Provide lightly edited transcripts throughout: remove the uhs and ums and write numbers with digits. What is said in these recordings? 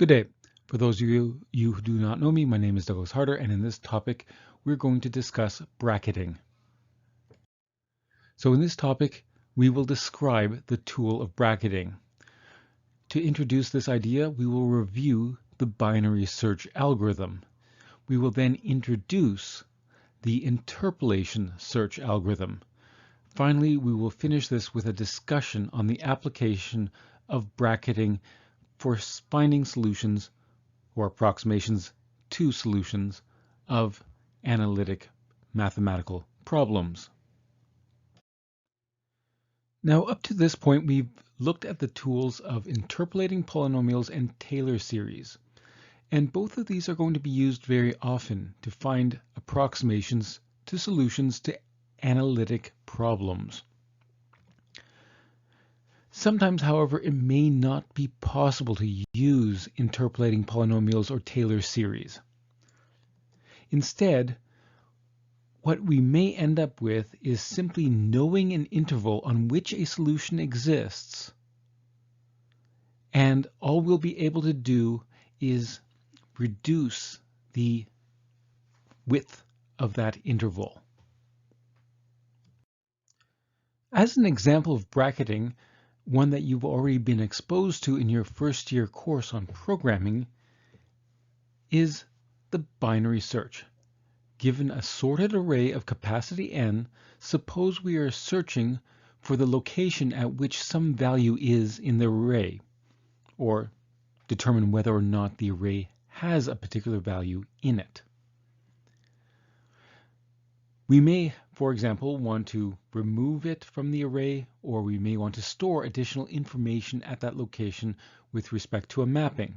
Good day. For those of you who do not know me, my name is Douglas Harder, and in this topic, we're going to discuss bracketing. So in this topic, we will describe the tool of bracketing. To introduce this idea, we will review the binary search algorithm. We will then introduce the interpolation search algorithm. Finally, we will finish this with a discussion on the application of bracketing for finding solutions or approximations to solutions of analytic mathematical problems. Now, up to this point, we've looked at the tools of interpolating polynomials and Taylor series. And both of these are going to be used very often to find approximations to solutions to analytic problems. Sometimes, however, it may not be possible to use interpolating polynomials or Taylor series. Instead, what we may end up with is simply knowing an interval on which a solution exists, and all we'll be able to do is reduce the width of that interval. As an example of bracketing, one that you've already been exposed to in your first year course on programming is the binary search. Given a sorted array of capacity n, suppose we are searching for the location at which some value is in the array, or determine whether or not the array has a particular value in it. We may, for example, want to remove it from the array, or we may want to store additional information at that location with respect to a mapping.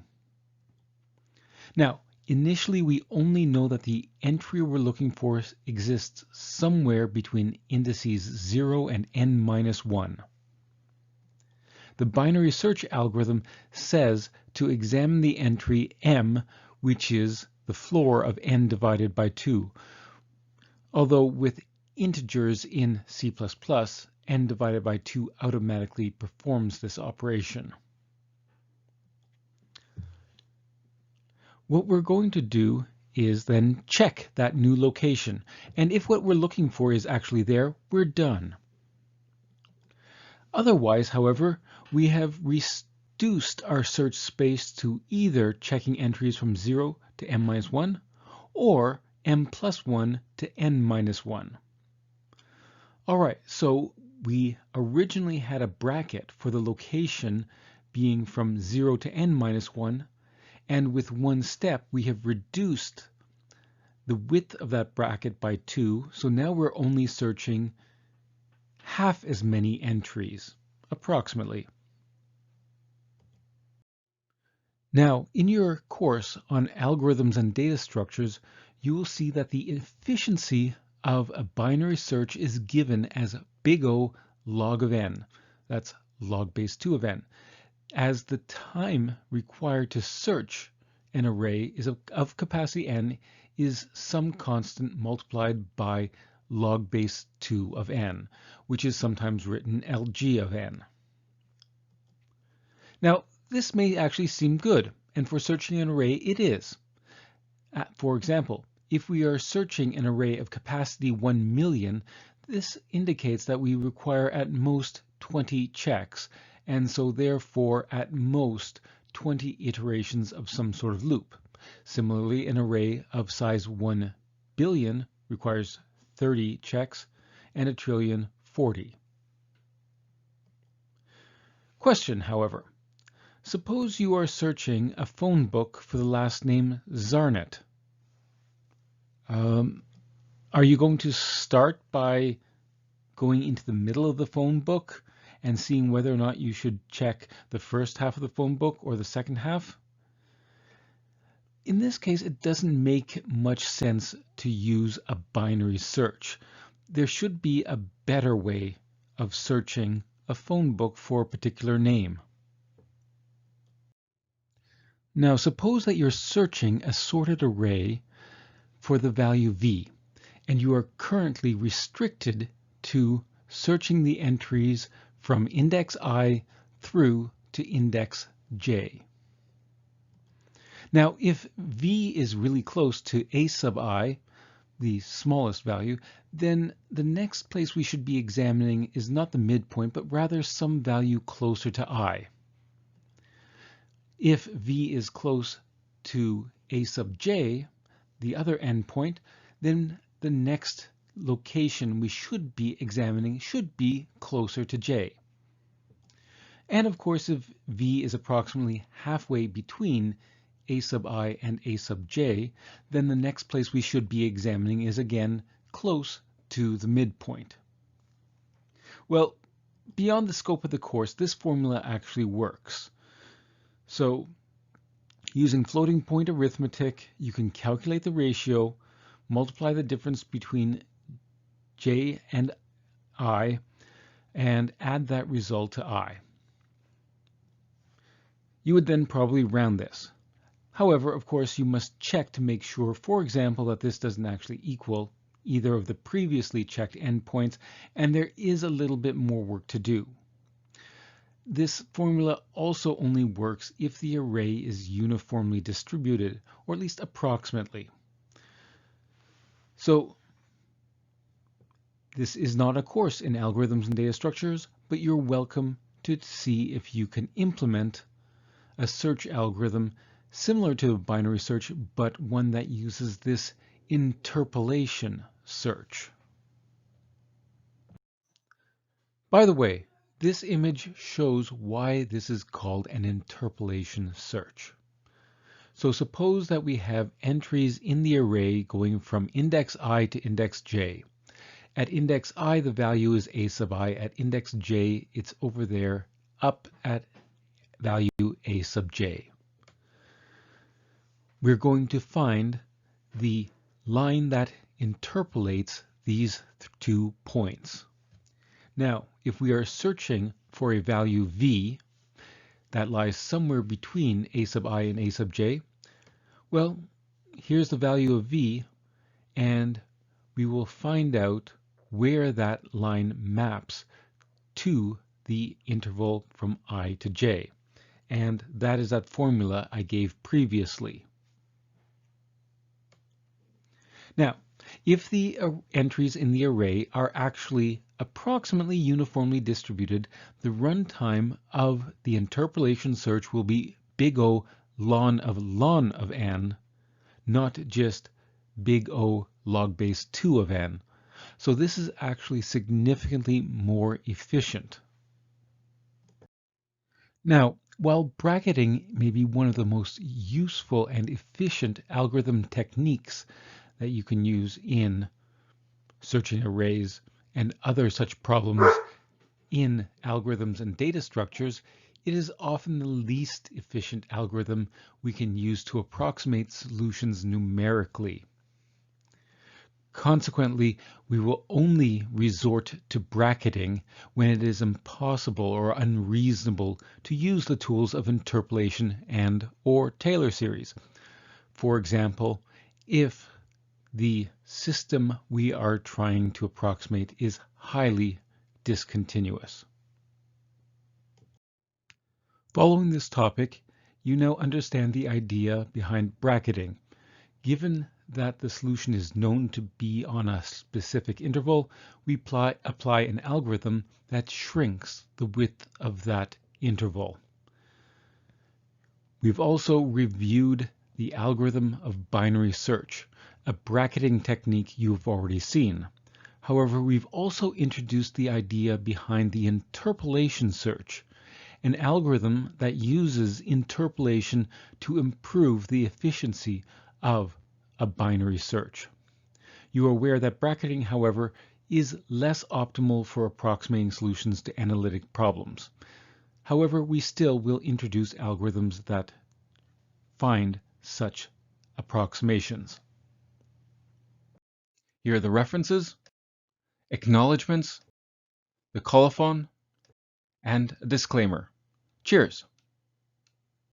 Now, initially, we only know that the entry we're looking for exists somewhere between indices 0 and n-1. The binary search algorithm says to examine the entry m, which is the floor of n divided by 2. Although with integers in C++, n divided by 2 automatically performs this operation. What we're going to do is then check that new location, and if what we're looking for is actually there, we're done. Otherwise, however, we have reduced our search space to either checking entries from 0 to m-1 or m+1 to n-1. All right, so we originally had a bracket for the location being from 0 to n-1, and with one step we have reduced the width of that bracket by 2, so now we're only searching half as many entries, approximately. Now, in your course on algorithms and data structures, you will see that the efficiency of a binary search is given as big O log of n. That's log base 2 of n, as the time required to search an array is of capacity n is some constant multiplied by log base 2 of n, which is sometimes written lg of n. Now, this may actually seem good, and for searching an array, it is. For example, if we are searching an array of capacity 1 million, this indicates that we require at most 20 checks, and so therefore at most 20 iterations of some sort of loop. Similarly, an array of size 1 billion requires 30 checks, and a trillion 40. Question, however. Suppose you are searching a phone book for the last name Zarnet. Are you going to start by going into the middle of the phone book and seeing whether or not you should check the first half of the phone book or the second half? In this case, it doesn't make much sense to use a binary search. There should be a better way of searching a phone book for a particular name. Now, suppose that you're searching a sorted array for the value v, and you are currently restricted to searching the entries from index I through to index j. Now, if v is really close to a sub I, the smallest value, then the next place we should be examining is not the midpoint, but rather some value closer to I. If v is close to a sub j, the other endpoint, then the next location we should be examining should be closer to j. And of course, if v is approximately halfway between a sub I and a sub j, then the next place we should be examining is again close to the midpoint. Well, beyond the scope of the course, this formula actually works. So using floating point arithmetic, you can calculate the ratio, multiply the difference between j and I, and add that result to I. You would then probably round this. However, of course, you must check to make sure, for example, that this doesn't actually equal either of the previously checked endpoints, and there is a little bit more work to do. This formula also only works if the array is uniformly distributed, or at least approximately. So this is not a course in algorithms and data structures, but you're welcome to see if you can implement a search algorithm similar to a binary search, but one that uses this interpolation search. By the way, this image shows why this is called an interpolation search. So suppose that we have entries in the array going from index I to index j. At index I, the value is a sub I. At index j, it's over there up at value a sub j. We're going to find the line that interpolates these 2 points. Now, if we are searching for a value v that lies somewhere between a sub I and a sub j, well, here's the value of v, and we will find out where that line maps to the interval from I to j. And that is that formula I gave previously. Now, if the entries in the array are actually approximately uniformly distributed, the runtime of the interpolation search will be big O ln of n, not just big O log base 2 of n. So this is actually significantly more efficient. Now, while bracketing may be one of the most useful and efficient algorithm techniques that you can use in searching arrays and other such problems in algorithms and data structures, it is often the least efficient algorithm we can use to approximate solutions numerically. Consequently, we will only resort to bracketing when it is impossible or unreasonable to use the tools of interpolation and/or Taylor series. For example, if the system we are trying to approximate is highly discontinuous. Following this topic, you now understand the idea behind bracketing. Given that the solution is known to be on a specific interval, we apply an algorithm that shrinks the width of that interval. We've also reviewed the algorithm of binary search, a bracketing technique you've already seen. However, we've also introduced the idea behind the interpolation search, an algorithm that uses interpolation to improve the efficiency of a binary search. You are aware that bracketing, however, is less optimal for approximating solutions to analytic problems. However, we still will introduce algorithms that find such approximations. Here are the references, acknowledgements, the colophon, and a disclaimer. Cheers!